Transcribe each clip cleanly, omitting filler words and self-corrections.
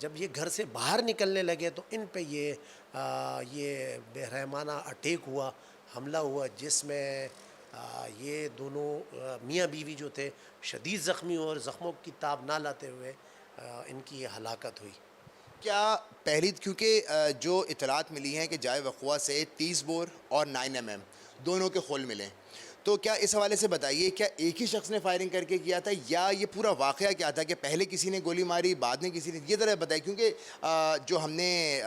جب یہ گھر سے باہر نکلنے لگے تو ان پہ یہ بے رحمانہ اٹیک ہوا، حملہ ہوا، جس میں یہ دونوں میاں بیوی جو تھے شدید زخمی ہوئے اور زخموں کی تاب نہ لاتے ہوئے ان کی ہلاکت ہوئی۔ کیا پہلی کیونکہ جو اطلاعات ملی ہیں کہ جائے وقوع سے 30 بور اور 9 mm دونوں کے خول ملے، تو کیا اس حوالے سے بتائیے کیا ایک ہی شخص نے فائرنگ کر کے کیا تھا یا یہ پورا واقعہ کیا تھا کہ پہلے کسی نے گولی ماری بعد میں کسی نے، یہ ذرا بتائیے کیونکہ جو ہم نے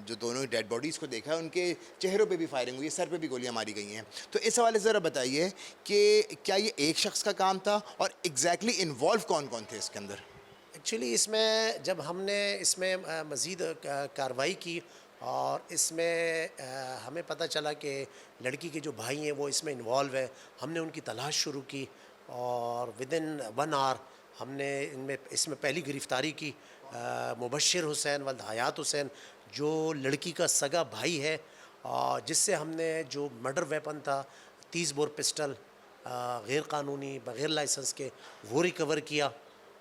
جو دونوں ڈیڈ باڈیز کو دیکھا ہے ان کے چہروں پہ بھی فائرنگ ہوئی ہے، سر پہ بھی گولیاں ماری گئی ہیں، تو اس حوالے سے ذرا بتائیے کہ کیا یہ ایک شخص کا کام تھا اور ایگزیکٹلی انوالو کون کون تھے اس کے اندر؟ ایکچولی اس میں جب ہم نے اس میں مزید کارروائی کی اور اس میں ہمیں پتہ چلا کہ لڑکی کے جو بھائی ہیں وہ اس میں انوالو ہیں، ہم نے ان کی تلاش شروع کی اور ودن 1 آور ہم نے اس میں پہلی گرفتاری کی مبشر حسین ولد حیات حسین، جو لڑکی کا سگا بھائی ہے، جس سے ہم نے جو مرڈر ویپن تھا 30 بور پسٹل غیر قانونی بغیر لائسنس کے وہ ریکور کیا،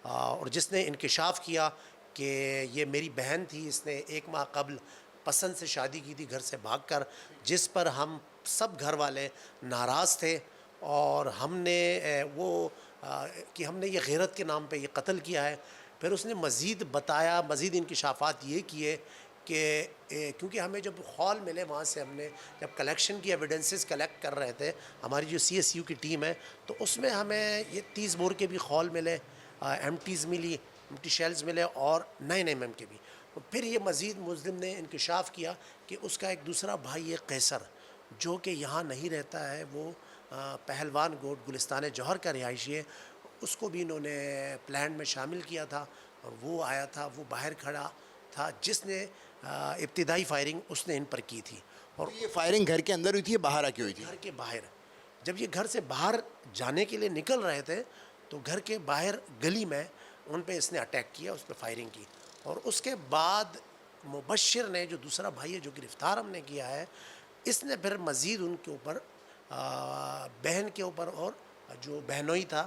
اور جس نے انکشاف کیا کہ یہ میری بہن تھی، اس نے 1 ماہ قبل پسند سے شادی کی تھی گھر سے بھاگ کر، جس پر ہم سب گھر والے ناراض تھے اور ہم نے کہ ہم نے یہ غیرت کے نام پہ یہ قتل کیا ہے۔ پھر اس نے مزید بتایا، مزید انکشافات یہ کیے کہ کیونکہ ہمیں جب خول ملے وہاں سے ہم نے جب کلیکشن کی ایویڈنسز کلیکٹ کر رہے تھے، ہماری جو CSU کی ٹیم ہے، تو اس میں ہمیں یہ 30 بور کے بھی خول ملے، ایمٹیز ملی، ایمٹی شیلز ملے اور 9 mm کے بھی۔ پھر یہ مزید ملزم نے انکشاف کیا کہ اس کا ایک دوسرا بھائی ہے قیصر، جو کہ یہاں نہیں رہتا ہے، وہ پہلوان گوٹ گلستان جوہر کا رہائشی ہے، اس کو بھی انہوں نے پلان میں شامل کیا تھا اور وہ آیا تھا، وہ باہر کھڑا تھا، جس نے ابتدائی فائرنگ اس نے ان پر کی تھی۔ اور یہ فائرنگ گھر کے اندر ہوئی تھی یا باہر آ کے ہوئی تھی؟ گھر کے باہر، جب یہ گھر سے باہر جانے کے لیے نکل رہے تھے تو گھر کے باہر گلی میں ان پہ اس نے اٹیک کیا، اس پہ فائرنگ کی، اور اس کے بعد مبشر نے جو دوسرا بھائی ہے جو گرفتار ہم نے کیا ہے، اس نے پھر مزید ان کے اوپر بہن کے اوپر اور جو بہنوئی تھا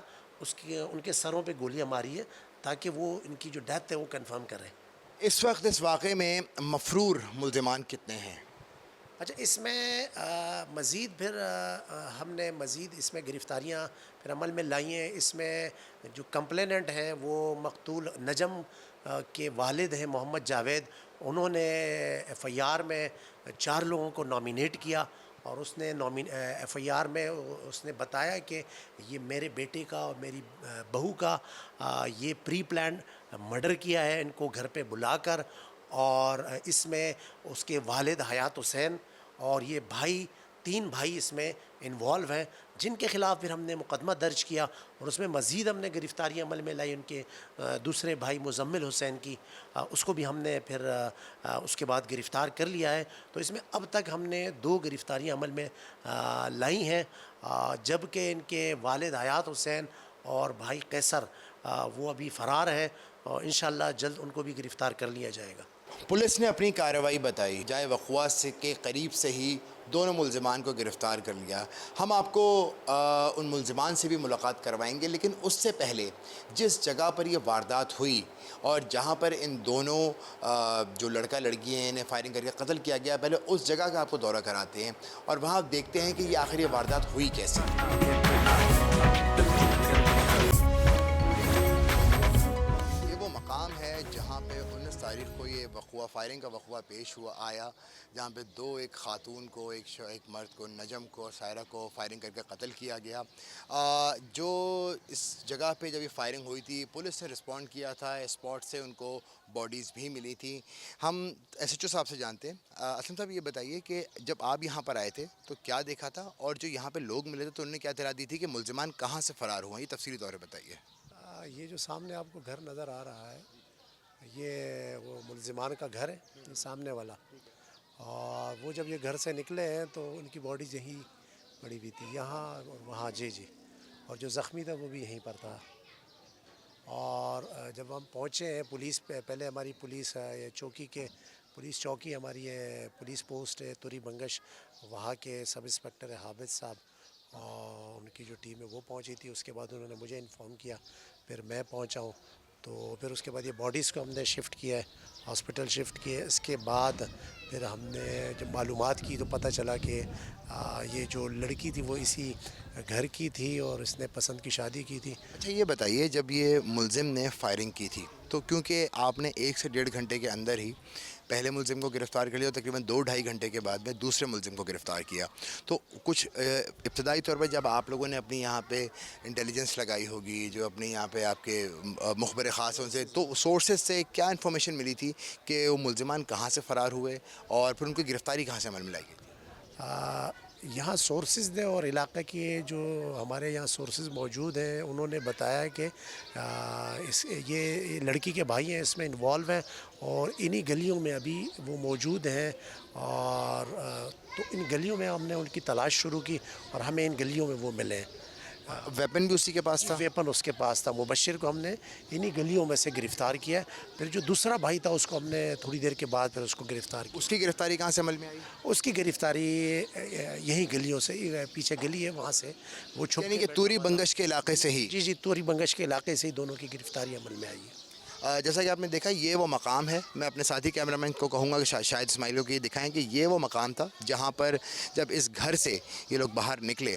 ان کے سروں پہ گولیاں ماری ہے تاکہ وہ ان کی جو ڈیتھ ہے وہ کنفرم کریں۔ اس وقت اس واقعے میں مفرور ملزمان کتنے ہیں؟ اچھا، اس میں مزید پھر ہم نے مزید اس میں گرفتاریاں پھر عمل میں لائی ہیں۔ اس میں جو کمپلیننٹ ہیں وہ مقتول نجم کے والد ہیں محمد جاوید، انہوں نے FIR میں 4 لوگوں کو نامینیٹ کیا اور اس نے FIR میں اس نے بتایا کہ یہ میرے بیٹے کا اور میری بہو کا یہ پری پلانڈ مرڈر کیا ہے، ان کو گھر پہ بلا کر، اور اس میں اس کے والد حیات حسین اور یہ 3 بھائی اس میں انوالو ہیں، جن کے خلاف پھر ہم نے مقدمہ درج کیا اور اس میں مزید ہم نے گرفتاریاں عمل میں لائی۔ ان کے دوسرے بھائی مزمل حسین کی، اس کو بھی ہم نے پھر اس کے بعد گرفتار کر لیا ہے۔ تو اس میں اب تک ہم نے 2 گرفتاریاں عمل میں لائی ہیں، جبکہ ان کے والد حیات حسین اور بھائی قیصر وہ ابھی فرار ہیں اور انشاءاللہ جلد ان کو بھی گرفتار کر لیا جائے گا۔ پولیس نے اپنی کارروائی بتائی، جائے وقوع سے کے قریب سے ہی دونوں ملزمان کو گرفتار کر لیا۔ ہم آپ کو ان ملزمان سے بھی ملاقات کروائیں گے، لیکن اس سے پہلے جس جگہ پر یہ واردات ہوئی اور جہاں پر ان دونوں جو لڑکا لڑکی ہیں انہیں فائرنگ کر کے قتل کیا گیا، پہلے اس جگہ کا آپ کو دورہ کراتے ہیں اور وہاں دیکھتے ہیں کہ یہ آخر یہ واردات ہوئی کیسے۔ یہ وہ مقام ہے جہاں پہ 19 تاریخ کو یہ وقوع فائرنگ کا وقوع پیش ہوا آیا، جہاں پہ 2 ایک خاتون کو ایک مرد کو نجم کو اور سائرہ کو فائرنگ کر کے قتل کیا گیا۔ جو اس جگہ پہ جب یہ فائرنگ ہوئی تھی پولیس نے رسپونڈ کیا تھا، اسپاٹ سے ان کو باڈیز بھی ملی تھیں۔ ہم SHO صاحب سے جانتے ہیں، اسلم صاحب یہ بتائیے کہ جب آپ یہاں پر آئے تھے تو کیا دیکھا تھا، اور جو یہاں پہ لوگ ملے تھے تو انہوں نے کیا اطلاع دی تھی کہ ملزمان کہاں سے فرار ہوئے ہیں، یہ تفصیلی طور پہ بتائیے۔ یہ جو سامنے آپ کو گھر نظر آ رہا ہے یہ وہ ملزمان کا گھر ہے، یہ سامنے والا، اور وہ جب یہ گھر سے نکلے ہیں تو ان کی باڈیز یہیں پڑی ہوئی تھی، یہاں اور وہاں، جی، اور جو زخمی تھا وہ بھی یہیں پر تھا۔ اور جب ہم پہنچے ہیں پولیس پہ، پہلے ہماری پولیس چوکی کے پولیس چوکی ہماری ہے، پولیس پوسٹ ہے توری بنگش، وہاں کے سب انسپکٹر حامد صاحب اور ان کی جو ٹیم ہے وہ پہنچی تھی۔ اس کے بعد انہوں نے مجھے انفارم کیا، پھر میں پہنچا ہوں، تو پھر اس کے بعد یہ باڈیز کو ہم نے شفٹ کیا ہے، ہاسپٹل شفٹ کیے. اس کے بعد پھر ہم نے جب معلومات کی تو پتہ چلا کہ یہ جو لڑکی تھی وہ اسی گھر کی تھی اور اس نے پسند کی شادی کی تھی. اچھا یہ بتائیے، جب یہ ملزم نے فائرنگ کی تھی تو کیونکہ آپ نے 1 سے 1.5 گھنٹے کے اندر ہی پہلے ملزم کو گرفتار کر لیا اور تقریباً 2-2.5 گھنٹے کے بعد میں دوسرے ملزم کو گرفتار کیا، تو کچھ ابتدائی طور پہ جب آپ لوگوں نے اپنی یہاں پہ انٹیلیجنس لگائی ہوگی، جو اپنی یہاں پہ آپ کے مخبر خاص ان سے، تو سورسز سے کیا انفارمیشن ملی تھی کہ وہ ملزمان کہاں سے فرار ہوئے اور پھر ان کی گرفتاری کہاں سے عمل میں لائی گئی تھی؟ یہاں سورسز نے اور علاقے کے جو ہمارے یہاں سورسز موجود ہیں انہوں نے بتایا کہ یہ لڑکی کے بھائی ہیں اس میں انوالو ہیں اور انہی گلیوں میں ابھی وہ موجود ہیں. اور تو ان گلیوں میں ہم نے ان کی تلاش شروع کی اور ہمیں ان گلیوں میں وہ ملے. ویپن بھی اسی کے پاس تھا؟ ویپن اس کے پاس تھا. مبشر کو ہم نے انہی گلیوں میں سے گرفتار کیا. پھر جو دوسرا بھائی تھا اس کو ہم نے تھوڑی دیر کے بعد پھر اس کو گرفتار کیا. اس کی گرفتاری کہاں سے عمل میں آئی؟ اس کی گرفتاری یہی گلیوں سے، پیچھے گلی ہے وہاں سے وہ چھپ یعنی کہ توری بنگش کے علاقے سے ہی؟ جی توری بنگش کے علاقے سے ہی دونوں کی گرفتاری عمل میں آئی ہے. جیسا کہ آپ نے دیکھا یہ وہ مقام ہے. میں اپنے ساتھی کیمرہ کو کہوں گا کہ شاہد اسماعیل کو یہ دکھائیں کہ یہ وہ مقام تھا جہاں پر جب اس گھر سے یہ لوگ باہر نکلے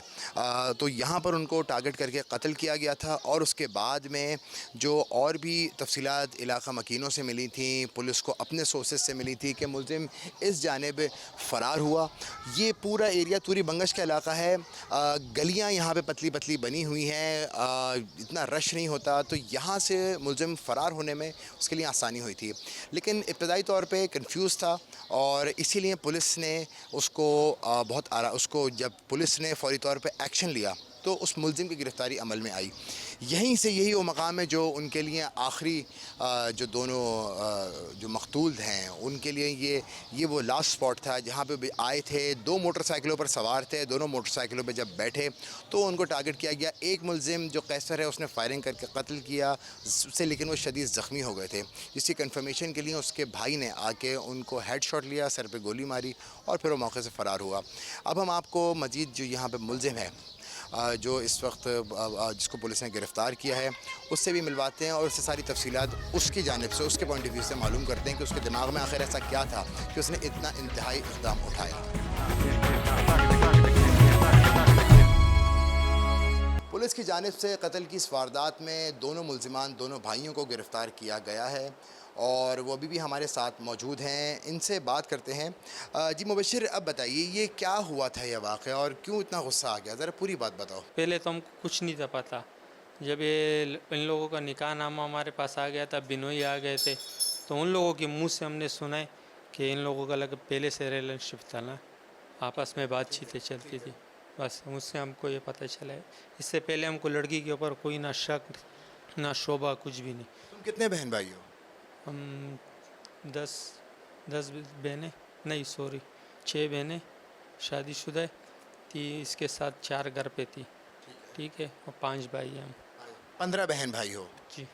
تو یہاں پر ان کو ٹارگٹ کر کے قتل کیا گیا تھا. اور اس کے بعد میں جو اور بھی تفصیلات علاقہ مکینوں سے ملی تھیں، پولیس کو اپنے سورسز سے ملی تھی کہ ملزم اس جانب فرار ہوا. یہ پورا ایریا توری بنگش کا علاقہ ہے. گلیاں یہاں پہ پتلی پتلی بنی ہوئی ہیں، اتنا رش نہیں ہوتا، تو یہاں سے ملزم فرار ہونے میں اس کے لیے آسانی ہوئی تھی. لیکن ابتدائی طور پہ کنفیوز تھا اور اسی لیے پولیس نے اس کو اس کو جب پولیس نے فوری طور پہ ایکشن لیا تو اس ملزم کی گرفتاری عمل میں آئی. یہیں سے یہی وہ مقام ہے جو ان کے لیے آخری جو دونوں جو مقتول ہیں ان کے لیے یہ وہ لاسٹ سپاٹ تھا جہاں پہ بھی آئے تھے. 2 موٹر سائیکلوں پر سوار تھے، دونوں موٹر سائیکلوں پہ جب بیٹھے تو ان کو ٹارگٹ کیا گیا. ایک ملزم جو قیصر ہے اس نے فائرنگ کر کے قتل کیا سے، لیکن وہ شدید زخمی ہو گئے تھے. جس کی کنفرمیشن کے لیے اس کے بھائی نے آ کے ان کو ہیڈ شاٹ لیا، سر پہ گولی ماری اور پھر وہ موقع سے فرار ہوا. اب ہم آپ کو مزید جو یہاں پہ ملزم ہے جو اس وقت جس کو پولیس نے گرفتار کیا ہے اس سے بھی ملواتے ہیں اور اس سے ساری تفصیلات اس کی جانب سے، اس کے پوائنٹ آف ویو سے معلوم کرتے ہیں کہ اس کے دماغ میں آخر ایسا کیا تھا کہ اس نے اتنا انتہائی اقدام اٹھایا. پولیس کی جانب سے قتل کی اس واردات میں دونوں ملزمان، دونوں بھائیوں کو گرفتار کیا گیا ہے اور وہ ابھی بھی ہمارے ساتھ موجود ہیں. ان سے بات کرتے ہیں. جی مبشر، اب بتائیے یہ کیا ہوا تھا یہ واقعہ اور کیوں اتنا غصہ آ گیا؟ ذرا پوری بات بتاؤ. پہلے تو ہم کو کچھ نہیں تھا پتہ. جب یہ ان لوگوں کا نکاح نامہ ہمارے پاس آ گیا تھا، بنوئی آ گئے تھے، تو ان لوگوں کے منہ سے ہم نے سنا ہے کہ ان لوگوں کا پہلے سے ریلیشن شپ تھا نا، آپس میں بات چیتیں چلتی تھی. بس اس سے ہم کو یہ پتہ چلا ہے. اس سے پہلے ہم کو لڑکی کے اوپر کوئی نہ شک نہ شبہ کچھ بھی نہیں. تم کتنے بہن بھائی ہو؟ ہم 10 بہنیں، نہیں سوری 6 بہنیں شادی شدہ تھی، اس کے ساتھ 4 گھر پہ تھی. ٹھیک ہے، اور 5 بھائی ہیں ہم. 15 بہن بھائی ہو؟ جی.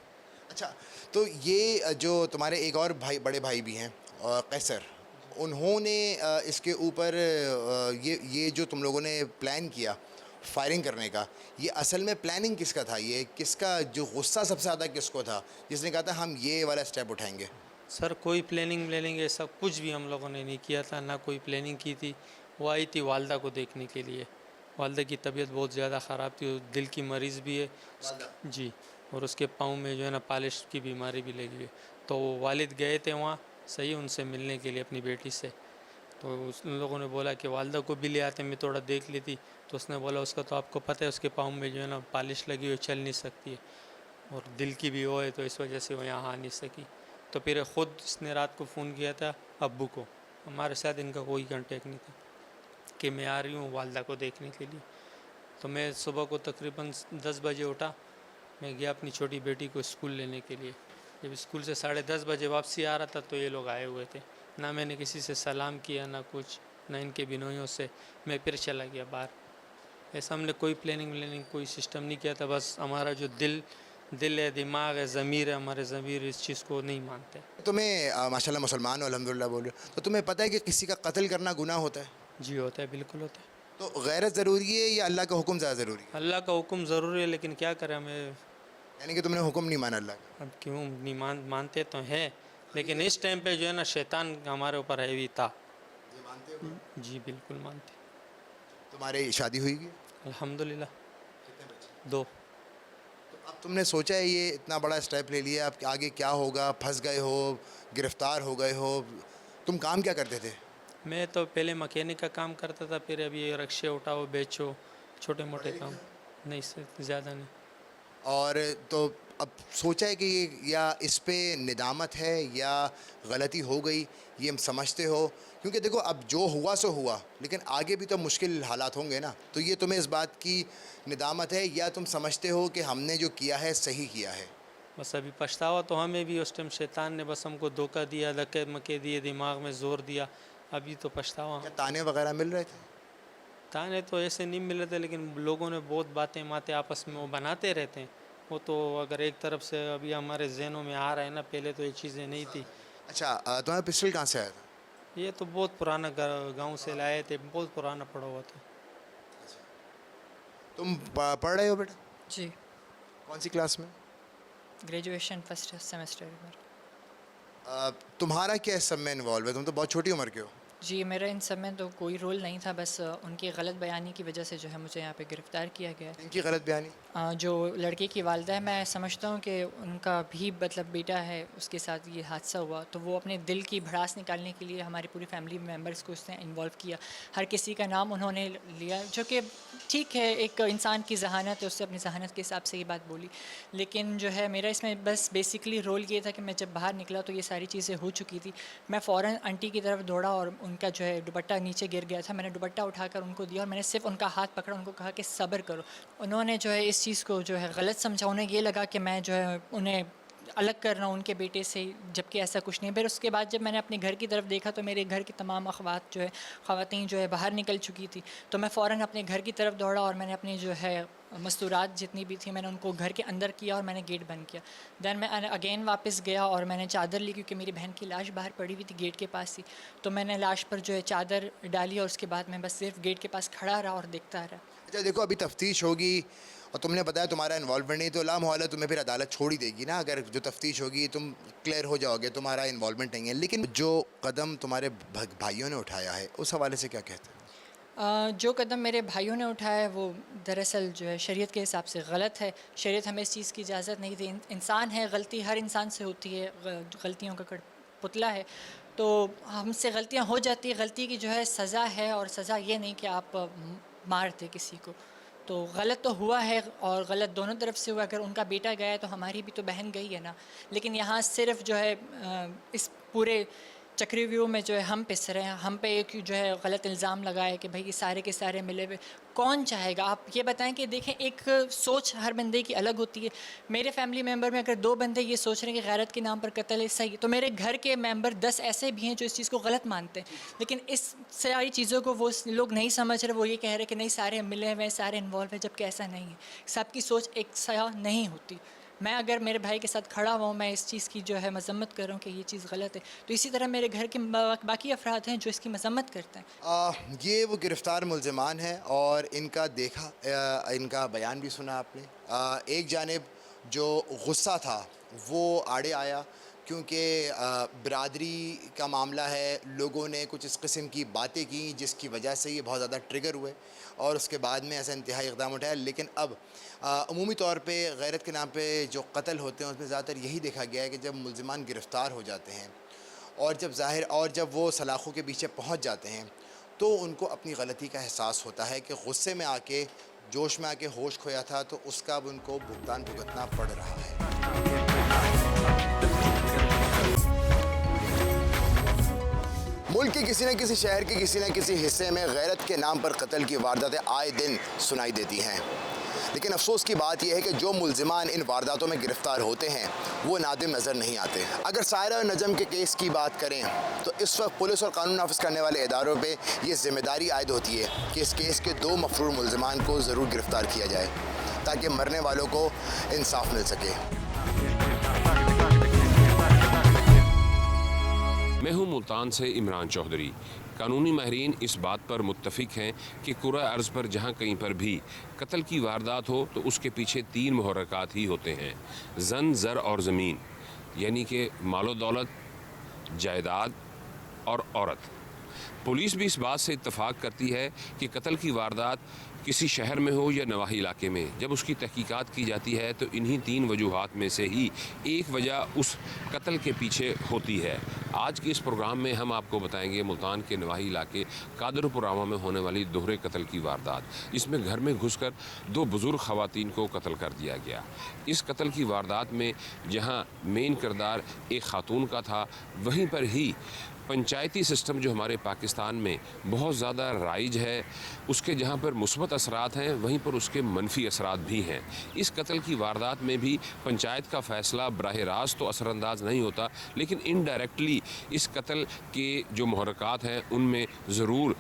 اچھا، تو یہ جو تمہارے ایک اور بھائی، بڑے بھائی بھی ہیں قیصر، انہوں نے اس کے اوپر یہ جو تم لوگوں نے پلان کیا فائرنگ کرنے کا، یہ اصل میں پلاننگ کس کا تھا؟ یہ کس کا جو غصہ سب سے زیادہ کس کو تھا جس نے کہا تھا ہم یہ والا سٹیپ اٹھائیں گے؟ سر کوئی پلاننگ ایسا کچھ بھی ہم لوگوں نے نہیں کیا تھا، نہ کوئی پلاننگ کی تھی. وہ آئی تھی والدہ کو دیکھنے کے لیے. والدہ کی طبیعت بہت زیادہ خراب تھی، وہ دل کی مریض بھی ہے. جی. اور اس کے پاؤں میں جو ہے نا پالش کی بیماری بھی لگی ہے. تو وہ والد گئے تھے وہاں صحیح ان سے ملنے کے لیے اپنی بیٹی سے. تو ان لوگوں نے بولا کہ والدہ کو بھی لے آتے، میں تھوڑا دیکھ لیتی. تو اس نے بولا اس کا تو آپ کو پتہ ہے اس کے پاؤں میں جو ہے نا پالش لگی ہوئی، چل نہیں سکتی ہے، اور دل کی بھی وہ ہے، تو اس وجہ سے وہ یہاں آ نہیں سکی. تو پھر خود اس نے رات کو فون کیا تھا ابو کو. ہمارے ساتھ ان کا کوئی کانٹیکٹ نہیں تھا کہ میں آ رہی ہوں والدہ کو دیکھنے کے لیے. تو میں صبح کو تقریباً 10 بجے اٹھا. میں گیا اپنی چھوٹی بیٹی کو اسکول لینے کے لیے. جب اسکول سے 10:30 بجے واپسی آ رہا تھا تو یہ لوگ آئے ہوئے تھے. نہ میں نے کسی سے سلام کیا، نہ کچھ، نہ ان کے بنوئیوں سے. میں پھر چلا گیا باہر. ایسا ہم نے کوئی پلاننگ کوئی سسٹم نہیں کیا تھا. بس ہمارا جو دل ہے، دماغ ہے، ضمیر ہے، ہمارے ضمیر اس چیز کو نہیں مانتے. تمہیں ماشاءاللہ مسلمان ہو الحمدللہ بولو، تو تمہیں پتہ ہے کہ کسی کا قتل کرنا گناہ ہوتا ہے؟ جی ہوتا ہے، بالکل ہوتا ہے. تو غیرت ضروری ہے یا اللہ کا حکم زیادہ ضروری ہے؟ اللہ کا حکم ضروری ہے، لیکن کیا کریں، ہمیں یعنی کہ تم نے حکم نہیں مانا اللہ کا. اب کیوں نہیں مانتے تو ہیں، لیکن اس ٹائم پہ جو ہے نا شیطان ہمارے اوپر ہیوی تھا. جی بالکل مانتے. تمہاری شادی ہوئی گی؟ الحمدللہ 2. اب تم نے سوچا ہے یہ اتنا بڑا اسٹیپ لے لیا، اب آگے کیا ہوگا؟ پھنس گئے ہو، گرفتار ہو گئے ہو. تم کام کیا کرتے تھے؟ میں تو پہلے مکینک کا کام کرتا تھا، پھر ابھی یہ رکشے اٹھاؤ بیچو، چھوٹے موٹے کام. نہیں سے زیادہ نہیں. اور تو اب سوچا ہے کہ یہ یا اس پہ ندامت ہے یا غلطی ہو گئی، یہ ہم سمجھتے ہو؟ کیونکہ دیکھو اب جو ہوا سو ہوا، لیکن آگے بھی تو مشکل حالات ہوں گے نا. تو یہ تمہیں اس بات کی ندامت ہے یا تم سمجھتے ہو کہ ہم نے جو کیا ہے صحیح کیا ہے؟ بس ابھی پچھتاوا تو ہمیں بھی، اس ٹائم شیطان نے بس ہم کو دھوکہ دیا، دھکے مکے دیے، دماغ میں زور دیا. ابھی تو پچھتاوا. کیا تانے وغیرہ مل رہے تھے؟ تانے تو ایسے نہیں مل رہے تھے، لیکن لوگوں نے بہت باتیں آپس میں وہ بناتے رہتے ہیں. وہ تو اگر ایک طرف سے ابھی ہمارے ذہنوں میں آ رہا ہے نا، پہلے تو یہ چیزیں نہیں تھی. اچھا تمہارا پسٹل کہاں سے آیا تھا؟ یہ تو بہت پرانا گاؤں سے لائے تھے، بہت پرانا پڑا ہوا تھا. تم پڑھ رہے ہو بیٹا؟ جی کون سی کلاس میں؟ گریجویشن فرسٹ سیمسٹر میں. تمہارا کیا اس سب میں انوالو ہے؟ تم تو بہت چھوٹی عمر کے ہو. جی میرا ان سب میں تو کوئی رول نہیں تھا، بس ان کی غلط بیانی کی وجہ سے جو ہے مجھے یہاں پہ گرفتار کیا گیا ہے. ان کی غلط بیانی؟ جو لڑکے کی والدہ ہے، میں سمجھتا ہوں کہ ان کا بھی مطلب بیٹا ہے، اس کے ساتھ یہ حادثہ ہوا تو وہ اپنے دل کی بھڑاس نکالنے کے لیے ہماری پوری فیملی ممبرس کو اس نے انوالو کیا. ہر کسی کا نام انہوں نے لیا، جو کہ ٹھیک ہے، ایک انسان کی ذہانت ہے، اس سے اپنی ذہانت کے حساب سے یہ بات بولی. لیکن جو ہے میرا اس میں بس بیسکلی رول یہ تھا کہ میں جب باہر نکلا تو یہ ساری چیزیں ہو چکی تھی. میں فوراً آنٹی کی طرف دوڑا اور ان کا جو ہے دوپٹہ نیچے گر گیا تھا. میں نے دوپٹہ اٹھا کر ان کو دیا اور میں نے صرف ان کا ہاتھ پکڑا، ان کو کہا کہ صبر کرو. انہوں نے جو ہے اس چیز کو جو ہے غلط سمجھا. انہیں یہ لگا کہ میں جو ہے انہیں الگ کر رہا ہوں ان کے بیٹے سے، جبکہ ایسا کچھ نہیں. پھر اس کے بعد جب میں نے اپنے گھر کی طرف دیکھا تو میرے گھر کی تمام خواتین جو ہے باہر نکل چکی تھی. تو میں فوراً اپنے گھر کی طرف دوڑا اور میں نے اپنی جو ہے مستورات جتنی بھی تھیں میں نے ان کو گھر کے اندر کیا اور میں نے گیٹ بند کیا. دین میں اگین واپس گیا اور میں نے چادر لی، کیونکہ میری بہن کی لاش باہر پڑی ہوئی تھی گیٹ کے پاس ہی. تو میں نے لاش پر جو ہے چادر ڈالی اور اس کے بعد میں بس صرف گیٹ کے پاس کھڑا رہا اور دیکھتا رہا. اچھا دیکھو، ابھی تفتیش ہوگی اور تم نے بتایا تمہارا انوالومنٹ نہیں، تو لامحالہ تمہیں پھر عدالت چھوڑ ہی دے گی نا. اگر جو تفتیش ہوگی تم کلیئر ہو جاؤ گے، تمہارا انوالومنٹ نہیں ہے. لیکن جو قدم تمہارے بھائیوں نے اٹھایا ہے اس حوالے سے کیا کہتے ہیں؟ جو قدم میرے بھائیوں نے اٹھایا ہے وہ دراصل جو ہے شریعت کے حساب سے غلط ہے. شریعت ہمیں اس چیز کی اجازت نہیں دی. انسان ہے، غلطی ہر انسان سے ہوتی ہے، غلطیوں کا پتلا ہے، تو ہم سے غلطیاں ہو جاتی ہیں. غلطی کی جو ہے سزا ہے، اور سزا یہ نہیں کہ آپ مار دیں کسی کو. تو غلط تو ہوا ہے اور غلط دونوں طرف سے ہوا. اگر ان کا بیٹا گیا ہے تو ہماری بھی تو بہن گئی ہے نا. لیکن یہاں صرف جو ہے اس پورے چکری ویو میں جو ہے ہم پس رہے ہیں. ہم پہ ایک جو ہے غلط الزام لگائے کہ بھائی یہ سارے کے سارے ملے ہوئے. کون چاہے گا؟ آپ یہ بتائیں کہ دیکھیں، ایک سوچ ہر بندے کی الگ ہوتی ہے. میرے فیملی ممبر میں اگر 2 بندے یہ سوچ رہے ہیں کہ غیرت کے نام پر قتل ہے صحیح، تو میرے گھر کے ممبر 10 ایسے بھی ہیں جو اس چیز کو غلط مانتے ہیں. لیکن اس ساری چیزوں کو وہ لوگ نہیں سمجھ رہے. وہ یہ کہہ رہے کہ نہیں سارے ملے ہوئے ہیں، سارے انوالو ہیں، جبکہ ایسا نہیں ہے. سب کی سوچ ایک سا نہیں ہوتی. میں اگر میرے بھائی کے ساتھ کھڑا ہوا ہوں، میں اس چیز کی جو ہے مذمت کر رہا ہوں کہ یہ چیز غلط ہے، تو اسی طرح میرے گھر کے باقی افراد ہیں جو اس کی مذمت کرتے ہیں. یہ وہ گرفتار ملزمان ہیں اور ان کا دیکھا، ان کا بیان بھی سنا آپ نے. ایک جانب جو غصہ تھا وہ آڑے آیا، کیونکہ برادری کا معاملہ ہے. لوگوں نے کچھ اس قسم کی باتیں کی جس کی وجہ سے یہ بہت زیادہ ٹریگر ہوئے اور اس کے بعد میں ایسا انتہائی اقدام اٹھایا. لیکن اب عمومی طور پہ غیرت کے نام پہ جو قتل ہوتے ہیں اس میں زیادہ تر یہی دیکھا گیا ہے کہ جب ملزمان گرفتار ہو جاتے ہیں اور جب وہ سلاخوں کے پیچھے پہنچ جاتے ہیں تو ان کو اپنی غلطی کا احساس ہوتا ہے کہ غصے میں آ کے، جوش میں آ کے ہوش کھویا تھا، تو اس کا اب ان کو بھگتان بھگتنا پڑ رہا ہے. ملک کے کسی نہ کسی شہر کے کسی نہ کسی حصے میں غیرت کے نام پر قتل کی وارداتیں آئے دن سنائی دیتی ہیں. لیکن افسوس کی بات یہ ہے کہ جو ملزمان ان وارداتوں میں گرفتار ہوتے ہیں وہ نادم نظر نہیں آتے. اگر سائرہ اور نجم کے کیس کی بات کریں تو اس وقت پولیس اور قانون نافذ کرنے والے اداروں پہ یہ ذمہ داری عائد ہوتی ہے کہ اس کیس کے 2 مفرور ملزمان کو ضرور گرفتار کیا جائے تاکہ مرنے والوں کو انصاف مل سکے. میں ہوں ملتان سے عمران چودھری. قانونی ماہرین اس بات پر متفق ہیں کہ کرۂ ارض پر جہاں کہیں پر بھی قتل کی واردات ہو تو اس کے پیچھے 3 محرکات ہی ہوتے ہیں: زن، زر اور زمین، یعنی کہ مال و دولت، جائیداد اور عورت۔ پولیس بھی اس بات سے اتفاق کرتی ہے کہ قتل کی واردات کسی شہر میں ہو یا نواحی علاقے میں، جب اس کی تحقیقات کی جاتی ہے تو انہی 3 وجوہات میں سے ہی ایک وجہ اس قتل کے پیچھے ہوتی ہے۔ آج کے اس پروگرام میں ہم آپ کو بتائیں گے ملتان کے نواحی علاقے قادر پورامہ میں ہونے والی دوہرے قتل کی واردات۔ اس میں گھر میں گھس کر 2 بزرگ خواتین کو قتل کر دیا گیا۔ اس قتل کی واردات میں جہاں مین کردار ایک خاتون کا تھا، وہیں پر ہی پنچایتی سسٹم جو ہمارے پاکستان میں بہت زیادہ رائج ہے، اس کے جہاں پر مثبت اثرات ہیں وہیں پر اس کے منفی اثرات بھی ہیں۔ اس قتل کی واردات میں بھی پنچایت کا فیصلہ براہ راست تو اثر انداز نہیں ہوتا، لیکن انڈائریکٹلی اس قتل کے جو محرکات ہیں ان میں ضرور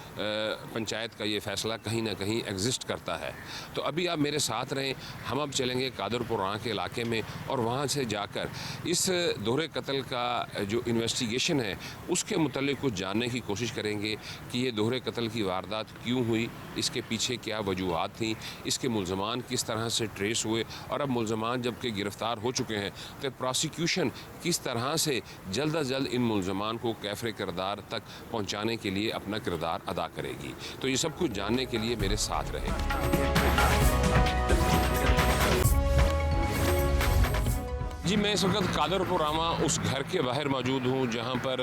پنچایت کا یہ فیصلہ کہیں نہ کہیں ایگزسٹ کرتا ہے۔ تو ابھی آپ میرے ساتھ رہیں، ہم اب چلیں گے قادر پورامہ کے علاقے میں اور وہاں سے جا کر اس دوہرے قتل کا جو انویسٹیگیشن ہے اس کے متعلق کچھ جاننے کی کوشش کریں گے کہ یہ دوہرے قتل کی واردات کیوں ہوئی، اس کے پیچھے کیا وجوہات تھیں، اس کے ملزمان کس طرح سے ٹریس ہوئے، اور اب ملزمان جب کہ گرفتار ہو چکے ہیں تو پراسیکیوشن کس طرح سے جلد از جلد ان ملزمان کو کیفر کردار تک پہنچانے کے لیے اپنا کردار ادا کرے گی۔ تو یہ سب کچھ جاننے کے لیے میرے ساتھ رہیں۔ جی، میں اس وقت قادر پورامہ اس گھر کے باہر موجود ہوں جہاں پر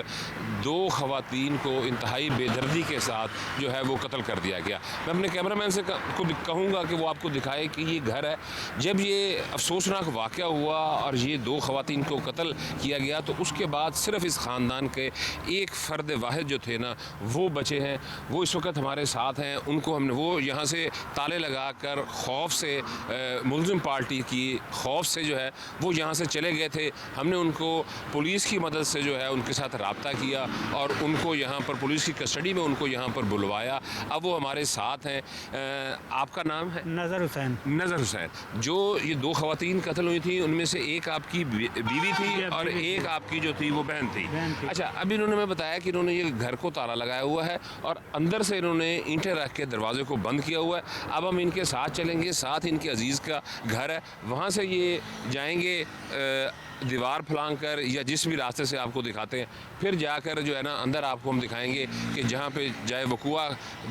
2 خواتین کو انتہائی بے دردی کے ساتھ جو ہے وہ قتل کر دیا گیا۔ میں اپنے کیمرہ مین سے کو کہوں گا کہ وہ آپ کو دکھائے کہ یہ گھر ہے۔ جب یہ افسوسناک واقعہ ہوا اور یہ 2 خواتین کو قتل کیا گیا تو اس کے بعد صرف اس خاندان کے ایک فرد واحد جو تھے نا وہ بچے ہیں، وہ اس وقت ہمارے ساتھ ہیں۔ ان کو ہم نے وہ یہاں سے تالے لگا کر خوف سے ملزم پارٹی کی خوف سے جو ہے وہ یہاں سے چلے گئے تھے۔ ہم نے ان کو پولیس کی مدد سے جو ہے ان کے ساتھ رابطہ کیا اور ان کو یہاں پر پولیس کی کسٹڈی میں ان کو یہاں پر بلوایا۔ اب وہ ہمارے ساتھ ہیں۔ آپ کا نام ہے؟ نظر حسین۔ نظر حسین۔ جو یہ 2 خواتین قتل ہوئی تھیں ان میں سے ایک آپ کی بیوی تھی اور ایک آپ کی جو تھی وہ بہن تھی۔ اچھا، ابھی انہوں نے ہمیں بتایا کہ انہوں نے یہ گھر کو تالا لگایا ہوا ہے اور اندر سے انہوں نے اینٹیں رکھ کے دروازے کو بند کیا ہوا ہے۔ اب ہم ان کے ساتھ چلیں گے، ساتھ ان کے عزیز کا گھر ہے، وہاں سے یہ جائیں گے دیوار پھلانگ کر یا جس بھی راستے سے آپ کو دکھاتے ہیں، پھر جا کر جو ہے نا اندر آپ کو ہم دکھائیں گے کہ جہاں پہ جائے وقوع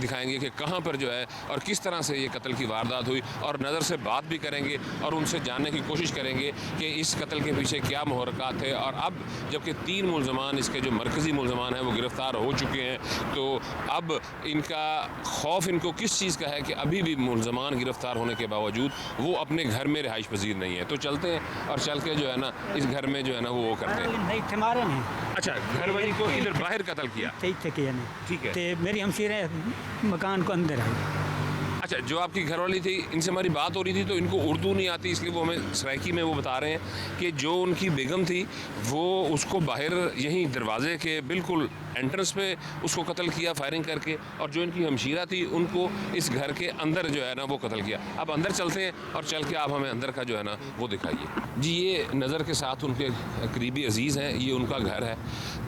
دکھائیں گے کہ کہاں پر جو ہے اور کس طرح سے یہ قتل کی واردات ہوئی، اور نظر سے بات بھی کریں گے اور ان سے جاننے کی کوشش کریں گے کہ اس قتل کے پیچھے کیا محرکات تھے۔ اور اب جبکہ 3 ملزمان اس کے جو مرکزی ملزمان ہیں وہ گرفتار ہو چکے ہیں، تو اب ان کا خوف ان کو کس چیز کا ہے کہ ابھی بھی ملزمان گرفتار ہونے کے باوجود وہ اپنے گھر میں رہائش پذیر نہیں ہے۔ تو چلتے ہیں اور چل کے جو ہے نا اس گھر میں جو ہے نا وہ کرتے ہیں۔ نہیں تھے مارے نہیں۔ اچھا، گھر والی کو ادھر باہر قتل کیا؟ ٹھیک تھے کیا نہیں۔ ٹھیک ہے۔ تے میری ہمشیریں مکان کو اندر آئی۔ اچھا، جو آپ کی گھر والی تھی ان سے ہماری بات ہو رہی تھی تو ان کو اردو نہیں آتی، اس لیے وہ ہمیں سرائکی میں وہ بتا رہے ہیں کہ جو ان کی بیگم تھی وہ اس کو باہر یہیں دروازے کے بالکل انٹرنس پہ اس کو قتل کیا فائرنگ کر کے، اور جو ان کی ہمشیرہ تھی ان کو اس گھر کے اندر جو ہے نا وہ قتل کیا۔ اب اندر چلتے ہیں اور چل کے آپ ہمیں اندر کا جو ہے نا وہ دکھائیے۔ جی، یہ نظر کے ساتھ ان کے قریبی عزیز ہیں، یہ ان کا گھر ہے۔